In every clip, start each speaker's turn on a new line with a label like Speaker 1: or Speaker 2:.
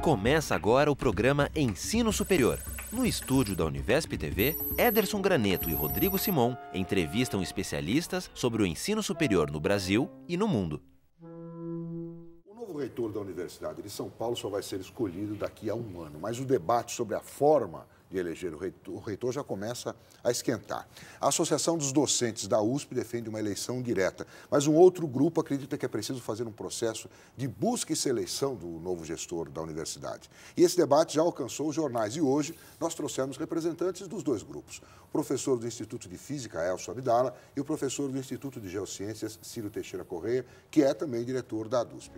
Speaker 1: Começa agora o programa Ensino Superior. No estúdio da Univesp TV, Ederson Graneto e Rodrigo Simon entrevistam especialistas sobre o ensino superior no Brasil e no mundo.
Speaker 2: O novo reitor da Universidade de São Paulo só vai ser escolhido daqui a um ano, mas o debate sobre a forma de eleger o reitor já começa a esquentar. A Associação dos Docentes da USP defende uma eleição direta, mas um outro grupo acredita que é preciso fazer um processo de busca e seleção do novo gestor da universidade. E esse debate já alcançou os jornais e hoje nós trouxemos representantes dos dois grupos. O professor do Instituto de Física, Elcio Abdala, e o professor do Instituto de Geociências, Ciro Teixeira Correia, que é também diretor da USP.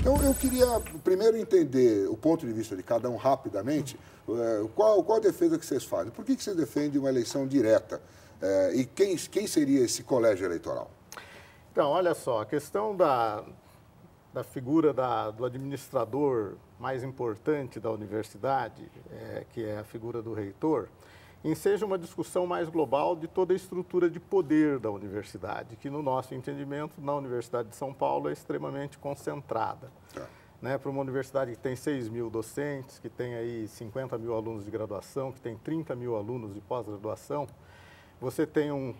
Speaker 2: Então, eu queria primeiro entender o ponto de vista de cada um rapidamente. Qual a defesa que vocês fazem? Por que vocês defendem uma eleição direta? E quem seria esse colégio eleitoral?
Speaker 3: Então, olha só, a questão da figura do administrador mais importante da universidade, que é a figura do reitor, enseja uma discussão mais global de toda a estrutura de poder da universidade, que no nosso entendimento, na Universidade de São Paulo, é extremamente concentrada. Para uma universidade que tem 6 mil docentes, que tem aí 50 mil alunos de graduação, que tem 30 mil alunos de pós-graduação, você tem um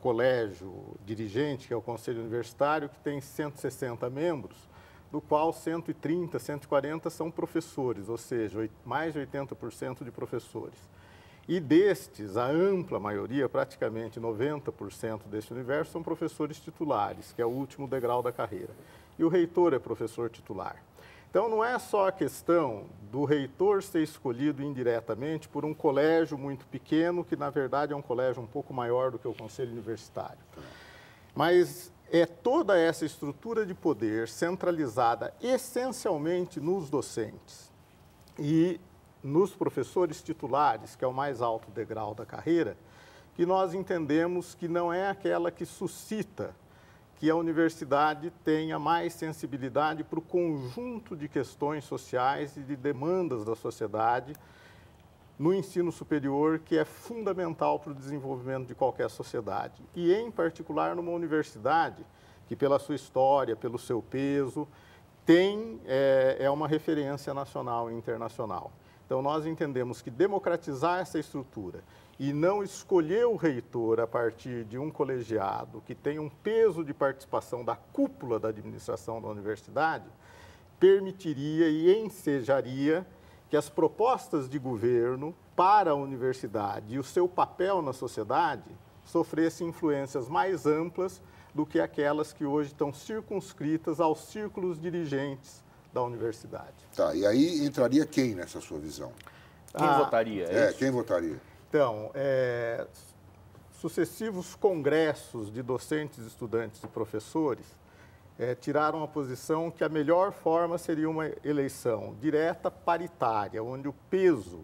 Speaker 3: colégio dirigente, que é o Conselho Universitário, que tem 160 membros, do qual 130, 140 são professores, ou seja, mais de 80% de professores. E destes, a ampla maioria, praticamente 90% deste universo, são professores titulares, que é o último degrau da carreira. E o reitor é professor titular. Então, não é só a questão do reitor ser escolhido indiretamente por um colégio muito pequeno, que, na verdade, é um colégio um pouco maior do que o Conselho Universitário. Mas é toda essa estrutura de poder centralizada essencialmente nos docentes e nos professores titulares, que é o mais alto degrau da carreira, que nós entendemos que não é aquela que suscita que a universidade tenha mais sensibilidade para o conjunto de questões sociais e de demandas da sociedade no ensino superior, que é fundamental para o desenvolvimento de qualquer sociedade. E, em particular, numa universidade que, pela sua história, pelo seu peso, é uma referência nacional e internacional. Então, nós entendemos que democratizar essa estrutura e não escolher o reitor a partir de um colegiado que tem um peso de participação da cúpula da administração da universidade, permitiria e ensejaria que as propostas de governo para a universidade e o seu papel na sociedade sofressem influências mais amplas do que aquelas que hoje estão circunscritas aos círculos dirigentes da universidade.
Speaker 2: Tá, e aí entraria quem nessa sua visão?
Speaker 4: Quem votaria?
Speaker 2: Quem votaria?
Speaker 3: Então, sucessivos congressos de docentes, estudantes e professores tiraram a posição que a melhor forma seria uma eleição direta paritária, onde o peso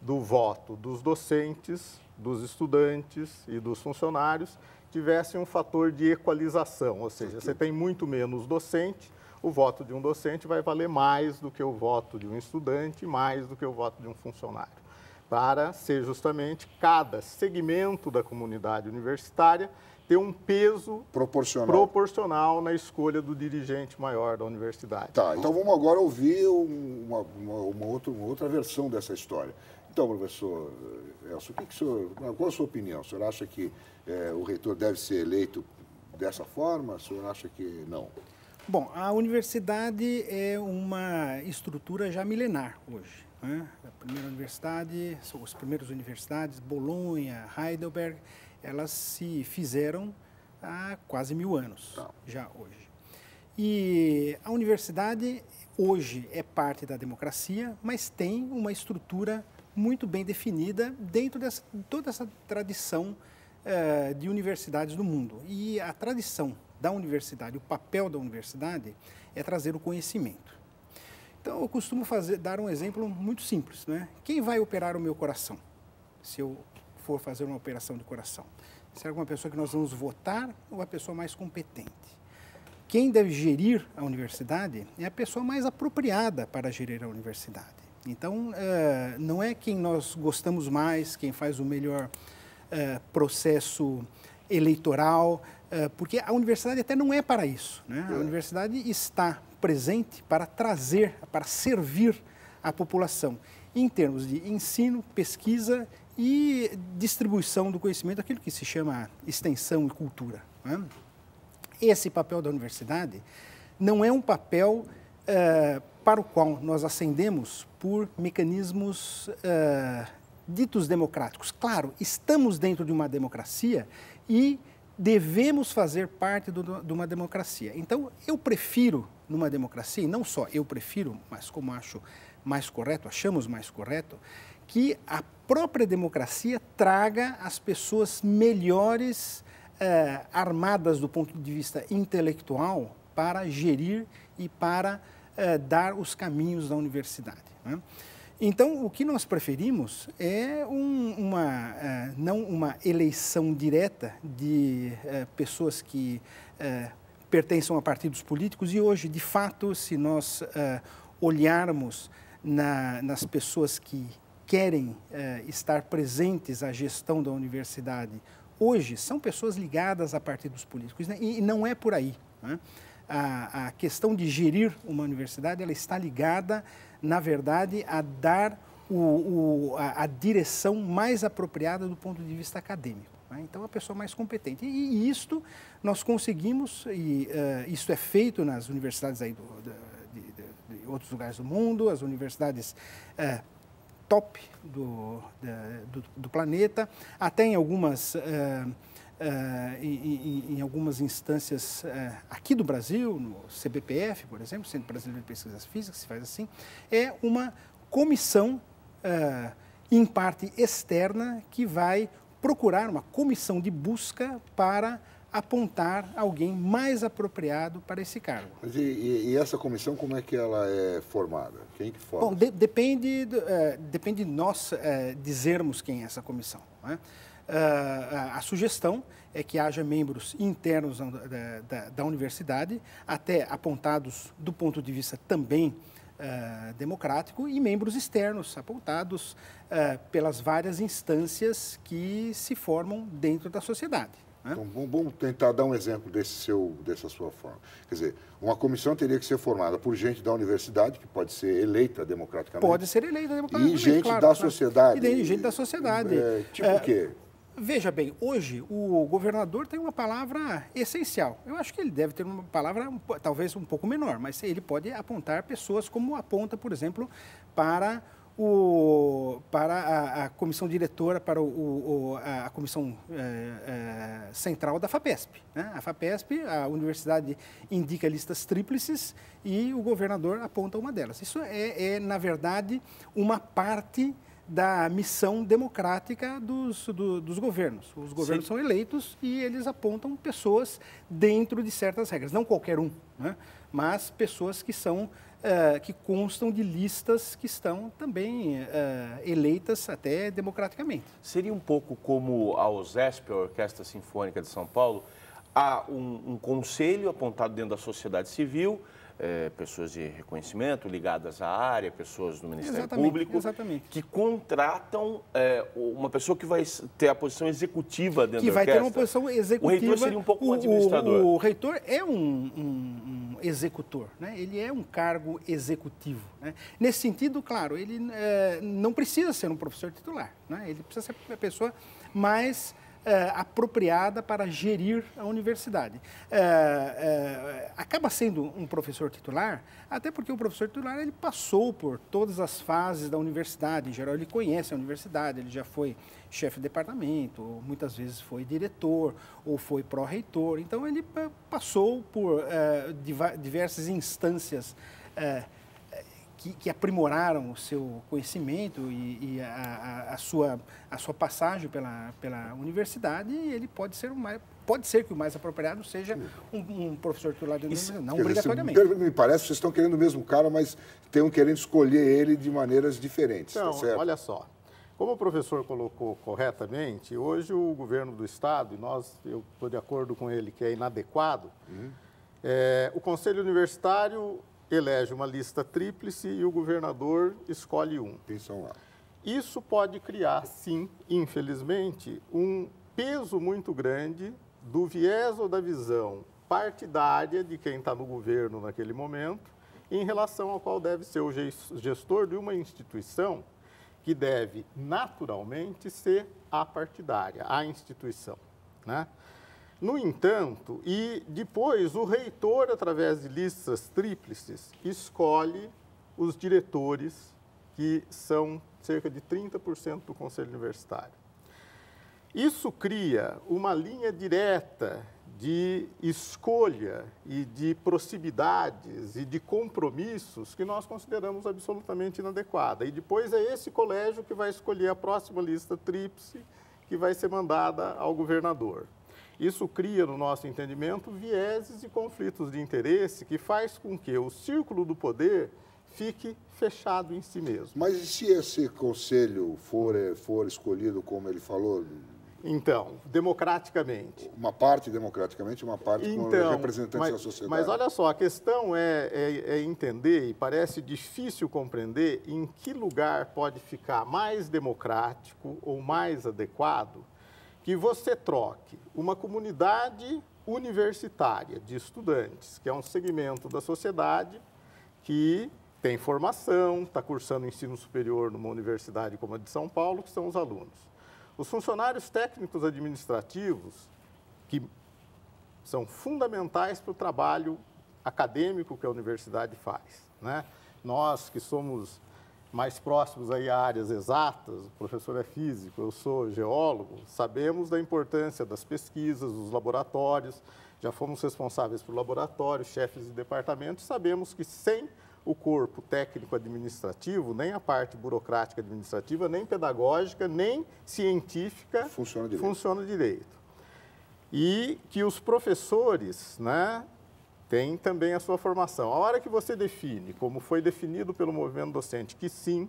Speaker 3: do voto dos docentes, dos estudantes e dos funcionários tivesse um fator de equalização, ou seja, você tem muito menos docente, o voto de um docente vai valer mais do que o voto de um estudante, mais do que o voto de um funcionário, para ser justamente cada segmento da comunidade universitária ter um peso proporcional na escolha do dirigente maior da universidade.
Speaker 2: Tá, então vamos agora ouvir uma outra versão dessa história. Então, professor Elcio, qual a sua opinião? O senhor acha que o reitor deve ser eleito dessa forma? O senhor acha que não?
Speaker 5: Bom, a universidade é uma estrutura já milenar hoje. A primeira universidade, as primeiras universidades, Bolonha, Heidelberg, elas se fizeram há quase 1000 anos, já hoje. E a universidade hoje é parte da democracia, mas tem uma estrutura muito bem definida dentro de toda essa tradição de universidades do mundo. E a tradição da universidade, o papel da universidade é trazer o conhecimento. Então, eu costumo dar um exemplo muito simples, né? Quem vai operar o meu coração, se eu for fazer uma operação de coração? Será uma pessoa que nós vamos votar ou a pessoa mais competente? Quem deve gerir a universidade é a pessoa mais apropriada para gerir a universidade. Então, não é quem nós gostamos mais, quem faz o melhor processo eleitoral, porque a universidade até não é para isso, né? A universidade está presente para trazer, para servir a população, em termos de ensino, pesquisa e distribuição do conhecimento, aquilo que se chama extensão e cultura, né? Esse papel da universidade não é um papel para o qual nós ascendemos por mecanismos ditos democráticos. Claro, estamos dentro de uma democracia e devemos fazer parte de uma democracia. Então, eu prefiro, numa democracia, e não só eu prefiro, mas como acho mais correto, achamos mais correto, que a própria democracia traga as pessoas melhores, armadas do ponto de vista intelectual, para gerir e para dar os caminhos da universidade, né? Então, o que nós preferimos é não uma eleição direta de pessoas que pertencem a partidos políticos, e hoje, de fato, se nós olharmos nas pessoas que querem estar presentes à gestão da universidade, hoje são pessoas ligadas a partidos políticos, né? E não é por aí, né? A questão de gerir uma universidade, ela está ligada, na verdade, a dar a direção mais apropriada do ponto de vista acadêmico, né? Então, a pessoa mais competente. E isto nós conseguimos, e isto é feito nas universidades aí de outros lugares do mundo, as universidades top do planeta, até em algumas... em algumas instâncias aqui do Brasil, no CBPF, por exemplo, Centro Brasileiro de Pesquisas Físicas, se faz assim, é uma comissão, em parte externa, que vai procurar uma comissão de busca para apontar alguém mais apropriado para esse cargo.
Speaker 2: Mas e essa comissão, como é que ela é formada? Quem que forma?
Speaker 5: Bom, depende de nós dizermos quem é essa comissão, né? A sugestão é que haja membros internos da universidade, até apontados do ponto de vista também democrático, e membros externos, apontados pelas várias instâncias que se formam dentro da sociedade, né?
Speaker 2: Então, vamos tentar dar um exemplo dessa sua forma. Quer dizer, uma comissão teria que ser formada por gente da universidade, que pode ser eleita democraticamente.
Speaker 5: Pode ser eleita democraticamente,
Speaker 2: e gente da sociedade.
Speaker 5: E gente da sociedade.
Speaker 2: Tipo o quê?
Speaker 5: Veja bem, hoje o governador tem uma palavra essencial. Eu acho que ele deve ter uma palavra talvez um pouco menor, mas ele pode apontar pessoas como aponta, por exemplo, para a comissão diretora, para a comissão central da FAPESP, né? A FAPESP, a universidade, indica listas tríplices e o governador aponta uma delas. Isso na verdade, uma parte da missão democrática dos governos. Os governos são eleitos e eles apontam pessoas dentro de certas regras. Não qualquer um, né? Mas pessoas que que constam de listas que estão também eleitas até democraticamente.
Speaker 4: Seria um pouco como a OSESP, a Orquestra Sinfônica de São Paulo, há um conselho apontado dentro da sociedade civil, pessoas de reconhecimento ligadas à área, pessoas do Ministério Público, que contratam uma pessoa que vai ter a posição executiva dentro da orquestra.
Speaker 5: Que vai ter uma posição executiva.
Speaker 4: O reitor seria um pouco um administrador.
Speaker 5: O reitor é um executor, né? Ele é um cargo executivo, né? Nesse sentido, claro, ele não precisa ser um professor titular, né? Ele precisa ser a pessoa mais apropriada para gerir a universidade. Acaba sendo um professor titular, até porque o professor titular ele passou por todas as fases da universidade. Em geral, ele conhece a universidade, ele já foi chefe de departamento, ou muitas vezes foi diretor, ou foi pró-reitor. Então, ele passou por diversas instâncias que aprimoraram o seu conhecimento e a sua passagem pela universidade, e ele pode ser que o mais apropriado seja um professor titular de universidade, não obrigatoriamente.
Speaker 2: Me parece que vocês estão querendo o mesmo cara, mas estão querendo escolher ele de maneiras diferentes.
Speaker 3: Então,
Speaker 2: tá certo?
Speaker 3: Olha só, como o professor colocou corretamente, hoje o governo do Estado, e eu estou de acordo com ele que é inadequado, o Conselho Universitário elege uma lista tríplice e o governador escolhe um.
Speaker 2: Atenção lá.
Speaker 3: Isso pode criar, sim, infelizmente, um peso muito grande do viés ou da visão partidária de quem está no governo naquele momento, em relação ao qual deve ser o gestor de uma instituição que deve, naturalmente, ser apartidária, a instituição, né? No entanto, e depois o reitor, através de listas tríplices, escolhe os diretores, que são cerca de 30% do Conselho Universitário. Isso cria uma linha direta de escolha e de proximidades e de compromissos que nós consideramos absolutamente inadequada. E depois é esse colégio que vai escolher a próxima lista tríplice que vai ser mandada ao governador. Isso cria, no nosso entendimento, vieses e conflitos de interesse que faz com que o círculo do poder fique fechado em si mesmo.
Speaker 2: Mas e se esse conselho for escolhido, como ele falou?
Speaker 3: Então, democraticamente.
Speaker 2: Uma parte democraticamente, uma parte com representantes da sociedade.
Speaker 3: Mas olha só, a questão é entender, e parece difícil compreender, em que lugar pode ficar mais democrático ou mais adequado que você troque uma comunidade universitária de estudantes, que é um segmento da sociedade que tem formação, está cursando ensino superior numa universidade como a de São Paulo, que são os alunos. Os funcionários técnicos administrativos, que são fundamentais para o trabalho acadêmico que a universidade faz, né? Nós que somos mais próximos aí a áreas exatas, o professor é físico, eu sou geólogo, sabemos da importância das pesquisas, dos laboratórios, já fomos responsáveis por laboratórios, chefes de departamento, sabemos que sem o corpo técnico administrativo, nem a parte burocrática administrativa, nem pedagógica, nem científica funciona direito. E que os professores, né, têm também a sua formação. A hora que você define, como foi definido pelo movimento docente, que sim,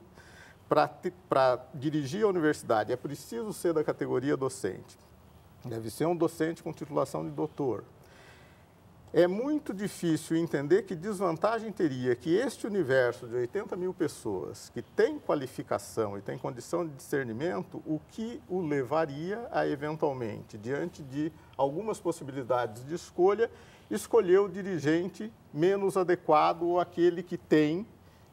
Speaker 3: para dirigir a universidade é preciso ser da categoria docente, deve ser um docente com titulação de doutor. É muito difícil entender que desvantagem teria que este universo de 80 mil pessoas que tem qualificação e tem condição de discernimento, o que o levaria a, eventualmente, diante de algumas possibilidades de escolha, escolher o dirigente menos adequado ou aquele que tem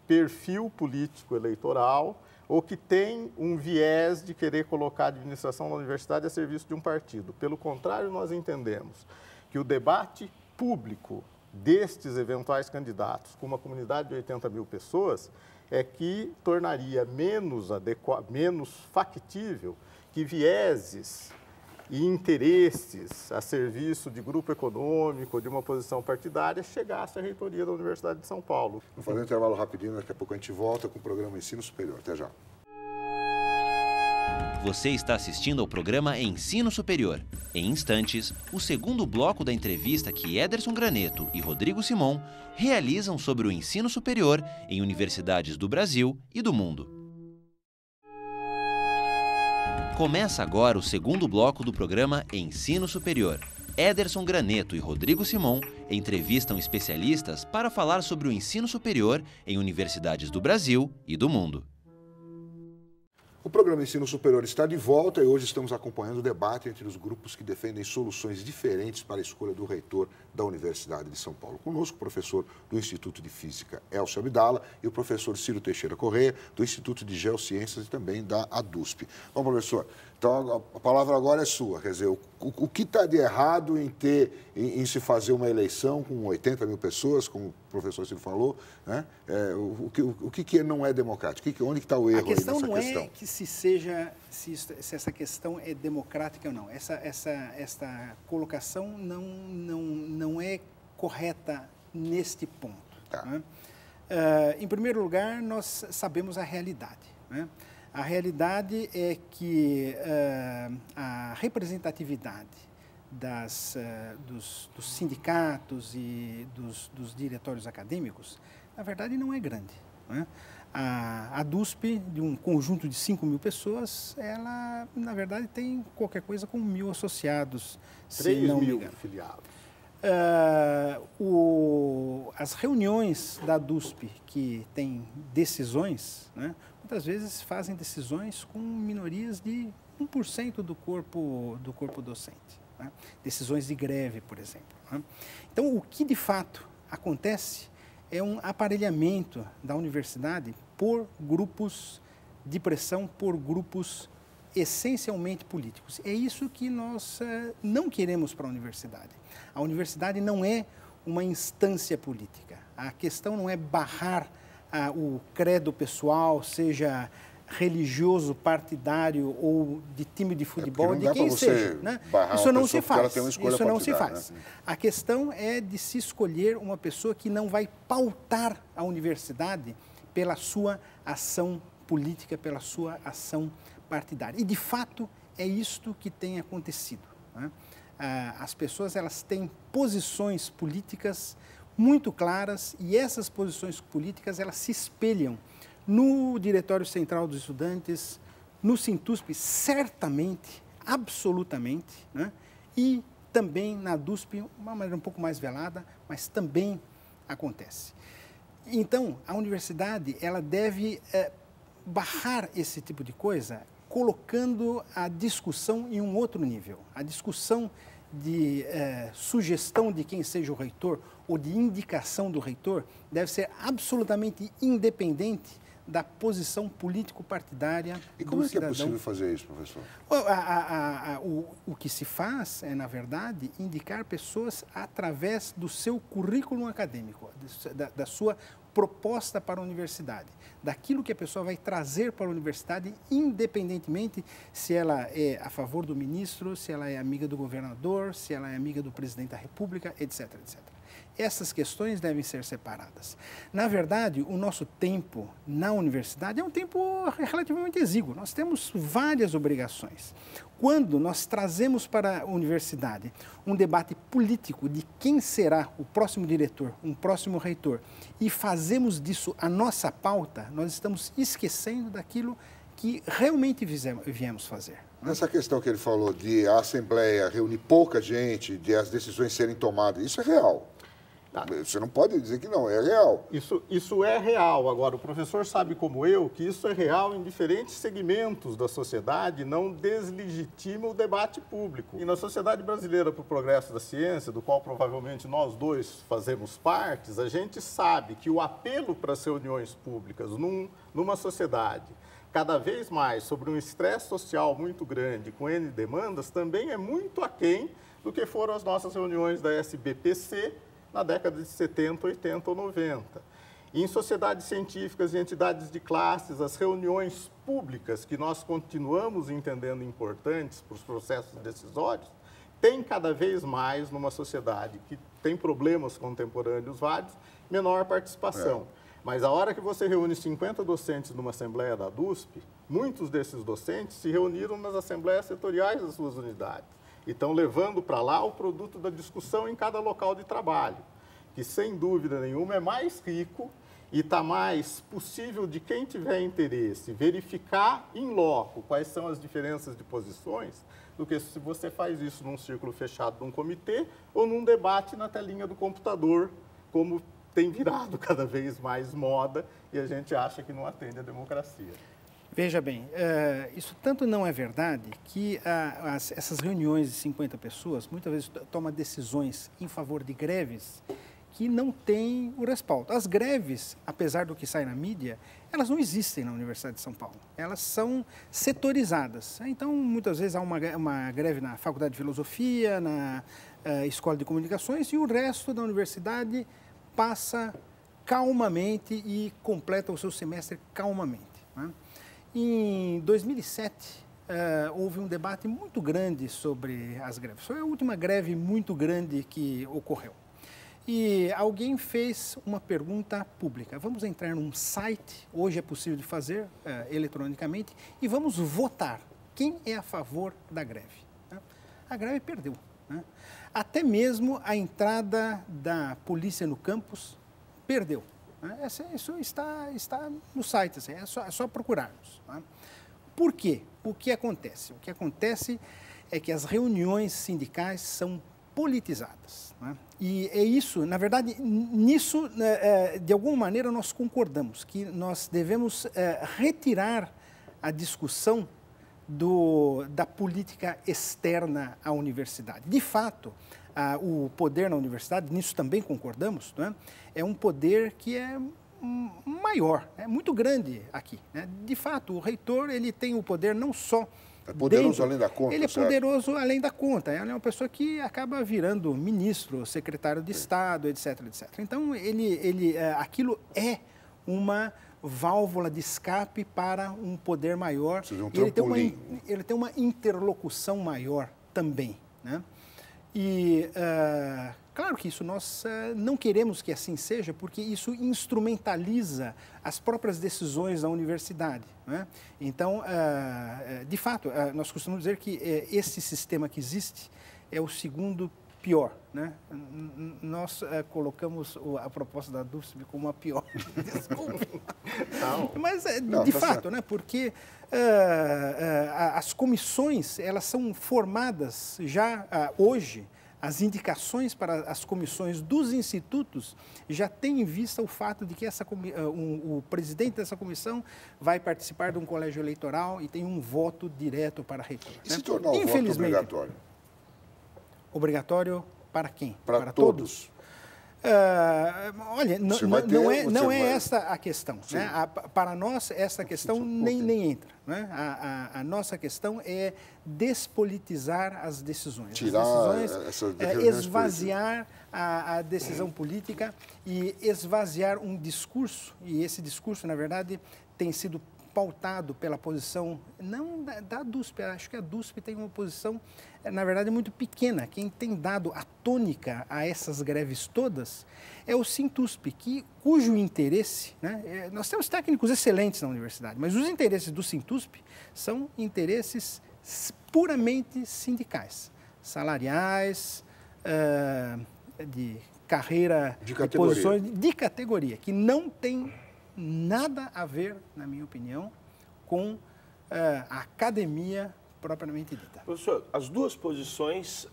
Speaker 3: perfil político eleitoral ou que tem um viés de querer colocar a administração da universidade a serviço de um partido. Pelo contrário, nós entendemos que o debate público destes eventuais candidatos com uma comunidade de 80 mil pessoas é que tornaria menos factível que vieses e interesses a serviço de grupo econômico, de uma posição partidária, chegasse à reitoria da Universidade de São Paulo.
Speaker 2: Vou fazer um intervalo rapidinho, daqui a pouco a gente volta com o programa Ensino Superior. Até já.
Speaker 1: Você está assistindo ao programa Ensino Superior. Em instantes, o segundo bloco da entrevista que Ederson Graneto e Rodrigo Simon realizam sobre o ensino superior em universidades do Brasil e do mundo. Começa agora o segundo bloco do programa Ensino Superior. Ederson Graneto e Rodrigo Simon entrevistam especialistas para falar sobre o ensino superior em universidades do Brasil e do mundo.
Speaker 2: O programa Ensino Superior está de volta e hoje estamos acompanhando o debate entre os grupos que defendem soluções diferentes para a escolha do reitor da Universidade de São Paulo. Conosco o professor do Instituto de Física, Elcio Abdala, e o professor Ciro Teixeira Corrêa, do Instituto de Geociências e também da ADUSP. Bom, professor, então a palavra agora é sua. Quer dizer, o que está de errado em se fazer uma eleição com 80 mil pessoas, como o professor Ciro falou, né? O que não é democrático? Onde está o erro aí nessa questão?
Speaker 5: A questão não é que se essa questão é democrática ou não. Essa colocação não é correta neste ponto.
Speaker 2: Tá.
Speaker 5: Né? Em primeiro lugar, nós sabemos a realidade, né? A realidade é que a representatividade dos sindicatos e dos diretórios acadêmicos, na verdade, não é grande, né? A ADUSP, de um conjunto de 5 mil pessoas, ela, na verdade, tem qualquer coisa com 1.000 associados.
Speaker 3: 3 mil filiados.
Speaker 5: As reuniões da ADUSP que têm decisões, né, muitas vezes fazem decisões com minorias de 1% do corpo docente. Né? Decisões de greve, por exemplo. Né? Então, o que de fato acontece é um aparelhamento da universidade por grupos de pressão, por grupos essencialmente políticos. É isso que nós não queremos para a universidade. A universidade não é uma instância política. A questão não é barrar o credo pessoal, seja religioso, partidário ou de time de futebol, de quem seja. Né? Isso não se faz. Isso não se faz. Né? A questão é de se escolher uma pessoa que não vai pautar a universidade pela sua ação política, pela sua ação partidária. E, de fato, é isto que tem acontecido. Né? As pessoas elas têm posições políticas muito claras e essas posições políticas elas se espelham no Diretório Central dos Estudantes, no Sintusp, certamente, absolutamente, né? E também na DUSP, uma maneira um pouco mais velada, mas também acontece. Então, a universidade ela deve barrar esse tipo de coisa, colocando a discussão em um outro nível. A discussão de sugestão de quem seja o reitor ou de indicação do reitor deve ser absolutamente independente da posição político-partidária do cidadão.
Speaker 2: E como é que é possível fazer isso, professor?
Speaker 5: O que se faz é, na verdade, indicar pessoas através do seu currículo acadêmico, da sua proposta para a universidade, daquilo que a pessoa vai trazer para a universidade, independentemente se ela é a favor do ministro, se ela é amiga do governador, se ela é amiga do presidente da República, etc, etc. Essas questões devem ser separadas. Na verdade, o nosso tempo na universidade é um tempo relativamente exíguo. Nós temos várias obrigações. Quando nós trazemos para a universidade um debate político de quem será o próximo diretor, um próximo reitor, e fazemos disso a nossa pauta, nós estamos esquecendo daquilo que realmente viemos fazer.
Speaker 2: Nessa questão que ele falou de a Assembleia reunir pouca gente, de as decisões serem tomadas, isso é real. Você não pode dizer que não, é real.
Speaker 3: Isso é real. Agora, o professor sabe como eu que isso é real em diferentes segmentos da sociedade, não deslegitima o debate público. E na Sociedade Brasileira para o Progresso da Ciência, do qual provavelmente nós dois fazemos partes, a gente sabe que o apelo para as reuniões públicas numa sociedade cada vez mais sobre um estresse social muito grande, com N demandas, também é muito aquém do que foram as nossas reuniões da SBPC, na década de 70, 80 ou 90. E em sociedades científicas e entidades de classes, as reuniões públicas, que nós continuamos entendendo importantes para os processos decisórios, têm cada vez mais, numa sociedade que tem problemas contemporâneos vários, menor participação. Mas a hora que você reúne 50 docentes numa assembleia da DUSP, muitos desses docentes se reuniram nas assembleias setoriais das suas unidades. E estão levando para lá o produto da discussão em cada local de trabalho, que sem dúvida nenhuma é mais rico e está mais possível de quem tiver interesse verificar in loco quais são as diferenças de posições, do que se você faz isso num círculo fechado de um comitê ou num debate na telinha do computador, como tem virado cada vez mais moda e a gente acha que não atende à democracia.
Speaker 5: Veja bem, isso tanto não é verdade que essas reuniões de 50 pessoas muitas vezes tomam decisões em favor de greves que não têm o respaldo. As greves, apesar do que sai na mídia, elas não existem na Universidade de São Paulo. Elas são setorizadas. Então, muitas vezes há uma greve na Faculdade de Filosofia, na Escola de Comunicações e o resto da universidade passa calmamente e completa o seu semestre calmamente, né? Em 2007, houve um debate muito grande sobre as greves. Foi a última greve muito grande que ocorreu. E alguém fez uma pergunta pública. Vamos entrar num site, hoje é possível de fazer eletronicamente, e vamos votar quem é a favor da greve. Né? A greve perdeu. Né? Até mesmo a entrada da polícia no campus perdeu. Isso está no site, assim, é só procurarmos. Né? Por quê? O que acontece? O que acontece é que as reuniões sindicais são politizadas. Né? E é isso, na verdade, nisso, de alguma maneira, nós concordamos que nós devemos retirar a discussão da política externa à universidade. De fato, o poder na universidade, nisso também concordamos, não é? É um poder que é maior, é muito grande aqui, né? De fato, o reitor ele tem o poder não só
Speaker 2: é poderoso além da conta.
Speaker 5: Ele é
Speaker 2: certo?
Speaker 5: poderoso além da conta. Ele é uma pessoa que acaba virando ministro, secretário de Estado, etc, etc. Então, aquilo é uma válvula de escape para um poder maior. E ele tem uma interlocução maior também, né? E, claro que isso nós não queremos que assim seja, porque isso instrumentaliza as próprias decisões da universidade, né? Então, de fato, nós costumamos dizer que esse sistema que existe é o segundo pior, né? Nós colocamos a proposta da DUFSB como a pior. Desculpe. Não. Mas, de fato, né? Porque as comissões, elas são formadas já hoje, as indicações para as comissões dos institutos já têm em vista o fato de que o presidente dessa comissão vai participar de um colégio eleitoral e tem um voto direto para reitor.
Speaker 2: E se tornar o voto obrigatório?
Speaker 5: Obrigatório para quem?
Speaker 2: Para todos?
Speaker 5: Olha, não é essa a questão, né? Para nós, essa questão nem entra, né? A nossa questão é despolitizar as decisões.
Speaker 2: Tirar
Speaker 5: esvaziar a decisão política e esvaziar um discurso, e esse discurso, na verdade, tem sido pautado pela posição, não da DUSP, acho que a DUSP tem uma posição, na verdade, muito pequena. Quem tem dado a tônica a essas greves todas é o Sintusp, cujo interesse, né, nós temos técnicos excelentes na universidade, mas os interesses do Sintusp são interesses puramente sindicais, salariais, de carreira, de posições de categoria, que não tem nada a ver, na minha opinião, com a academia propriamente dita.
Speaker 4: Professor, as duas posições,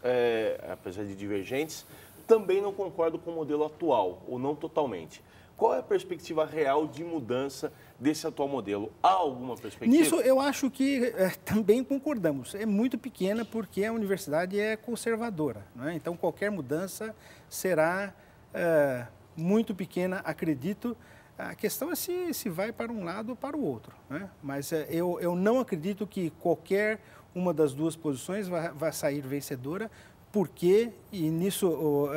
Speaker 4: apesar de divergentes, também não concordam com o modelo atual, ou não totalmente. Qual é a perspectiva real de mudança desse atual modelo? Há alguma perspectiva?
Speaker 5: Nisso, eu acho que também concordamos. É muito pequena porque a universidade é conservadora, não é? Então, qualquer mudança será muito pequena, acredito. A questão é se vai para um lado ou para o outro, né? Mas eu não acredito que qualquer uma das duas posições vai sair vencedora, porque, e nisso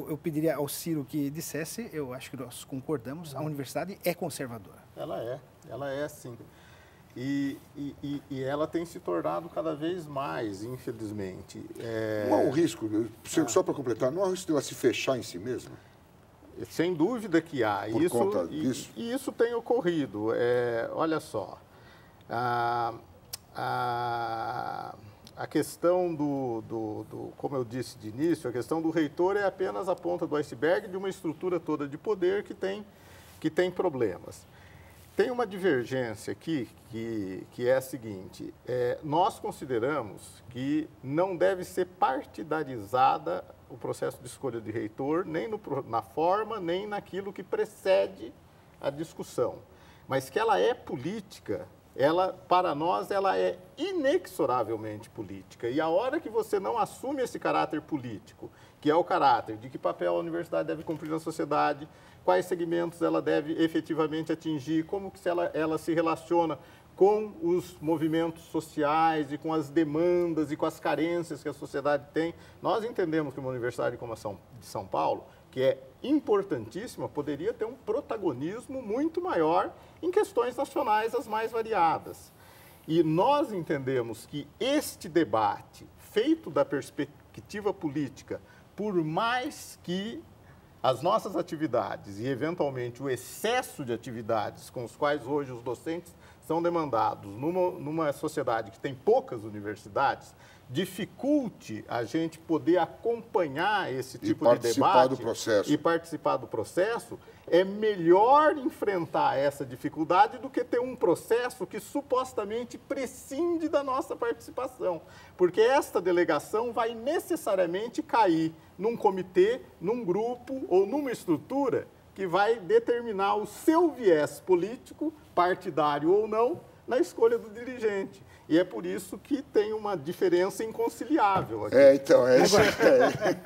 Speaker 5: eu pediria ao Ciro que dissesse, eu acho que nós concordamos, a universidade é conservadora.
Speaker 3: Ela é sim. E ela tem se tornado cada vez mais, infelizmente.
Speaker 2: Não há um risco, só para completar, não há um risco de ela se fechar em si mesma?
Speaker 3: Sem dúvida que há.
Speaker 2: Por conta disso?
Speaker 3: E isso tem ocorrido. Olha só, a questão como eu disse de início, a questão do reitor é apenas a ponta do iceberg de uma estrutura toda de poder que tem problemas. Tem uma divergência aqui que é a seguinte: nós consideramos que não deve ser partidarizada o processo de escolha de reitor, nem na forma, nem naquilo que precede a discussão. Mas que ela é política, para nós, ela é inexoravelmente política. E a hora que você não assume esse caráter político, que é o caráter de que papel a universidade deve cumprir na sociedade, quais segmentos ela deve efetivamente atingir, como que ela se relaciona com os movimentos sociais e com as demandas e com as carências que a sociedade tem. Nós entendemos que uma universidade como a de São Paulo, que é importantíssima, poderia ter um protagonismo muito maior em questões nacionais as mais variadas. E nós entendemos que este debate, feito da perspectiva política, por mais que as nossas atividades e, eventualmente, o excesso de atividades com os quais hoje os docentes são demandados numa sociedade que tem poucas universidades, dificulte a gente poder acompanhar esse tipo de debate e participar do processo, é melhor enfrentar essa dificuldade do que ter um processo que supostamente prescinde da nossa participação. Porque esta delegação vai necessariamente cair num comitê, num grupo ou numa estrutura que vai determinar o seu viés político, partidário ou não, na escolha do dirigente. E é por isso que tem uma diferença inconciliável aqui.
Speaker 2: Então, é isso.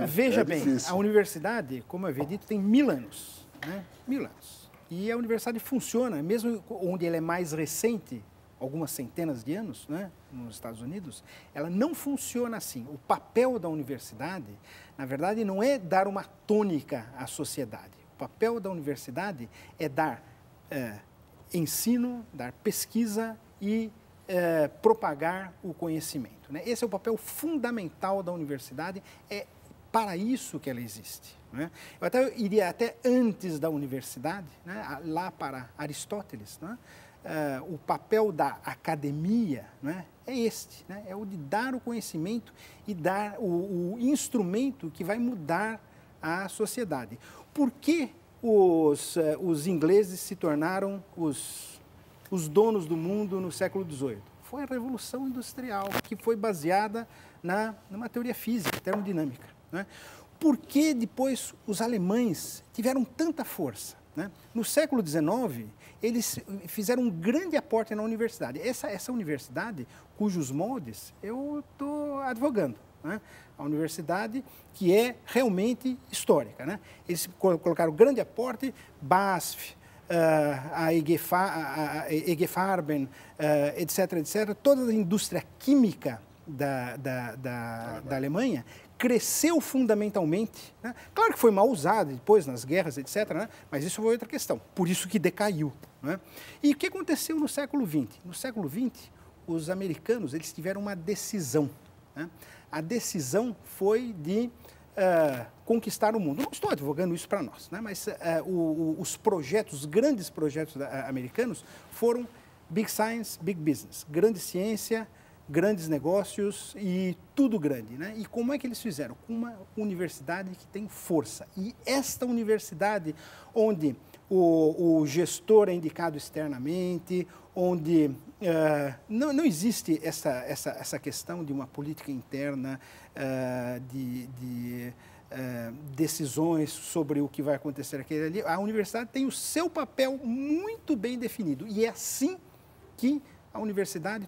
Speaker 5: Veja bem, a universidade, como eu havia dito, tem 1000 anos. Né? 1000 anos. E a universidade funciona, mesmo onde ela é mais recente, algumas centenas de anos, né, nos Estados Unidos, ela não funciona assim. O papel da universidade, na verdade, não é dar uma tônica à sociedade. O papel da universidade é dar ensino, dar pesquisa e propagar o conhecimento. Né? Esse é o papel fundamental da universidade, é para isso que ela existe. Né? Eu até iria até antes da universidade, né? Lá para Aristóteles, né? O papel da academia, né? É este, né? É o de dar o conhecimento e dar o instrumento que vai mudar a sociedade. Por que os ingleses se tornaram os donos do mundo no século XVIII? Foi a Revolução Industrial, que foi baseada numa teoria física, termodinâmica. Né? Por que depois os alemães tiveram tanta força? Né? No século XIX, eles fizeram um grande aporte na universidade. Essa universidade, cujos moldes eu estou advogando. Né? A universidade que é realmente histórica. Né? Eles colocaram grande aporte, BASF, a EG Farben, etc., etc., toda a indústria química da Alemanha cresceu fundamentalmente. Né? Claro que foi mal usada depois nas guerras, etc., né? Mas isso foi outra questão, por isso que decaiu. Né? E o que aconteceu no século XX? No século XX, os americanos eles tiveram uma decisão. Né? A decisão foi de conquistar o mundo. Não estou advogando isso para nós, né? Mas os projetos, os grandes projetos americanos foram Big Science, Big Business, grande ciência, grandes negócios e tudo grande. Né? E como é que eles fizeram? Com uma universidade que tem força. E esta universidade, onde o gestor é indicado externamente, onde não existe essa questão de uma política interna, de decisões sobre o que vai acontecer aqui ali. A universidade tem o seu papel muito bem definido. E é assim que a universidade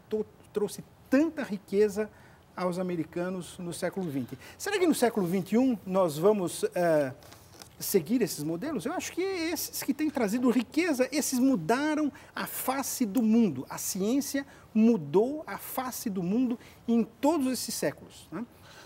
Speaker 5: trouxe tanta riqueza aos americanos no século XX. Será que no século XXI nós vamos seguir esses modelos? Eu acho que esses que têm trazido riqueza, esses mudaram a face do mundo. A ciência mudou a face do mundo em todos esses séculos. Né?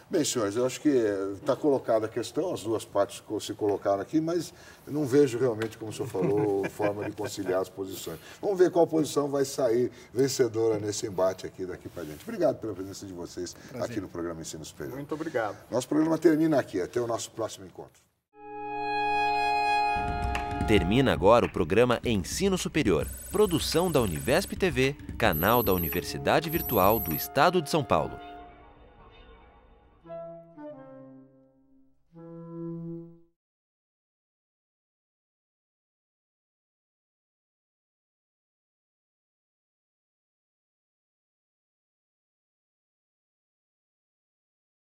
Speaker 2: Bem, senhores, eu acho que está colocada a questão, as duas partes se colocaram aqui, mas eu não vejo realmente, como o senhor falou, forma de conciliar as posições. Vamos ver qual posição vai sair vencedora nesse embate aqui daqui para diante. Obrigado pela presença de vocês aqui no programa Ensino Superior.
Speaker 3: Muito obrigado.
Speaker 2: Nosso programa termina aqui. Até o nosso próximo encontro.
Speaker 1: Termina agora o programa Ensino Superior, produção da Univesp TV, canal da Universidade Virtual do Estado de São Paulo.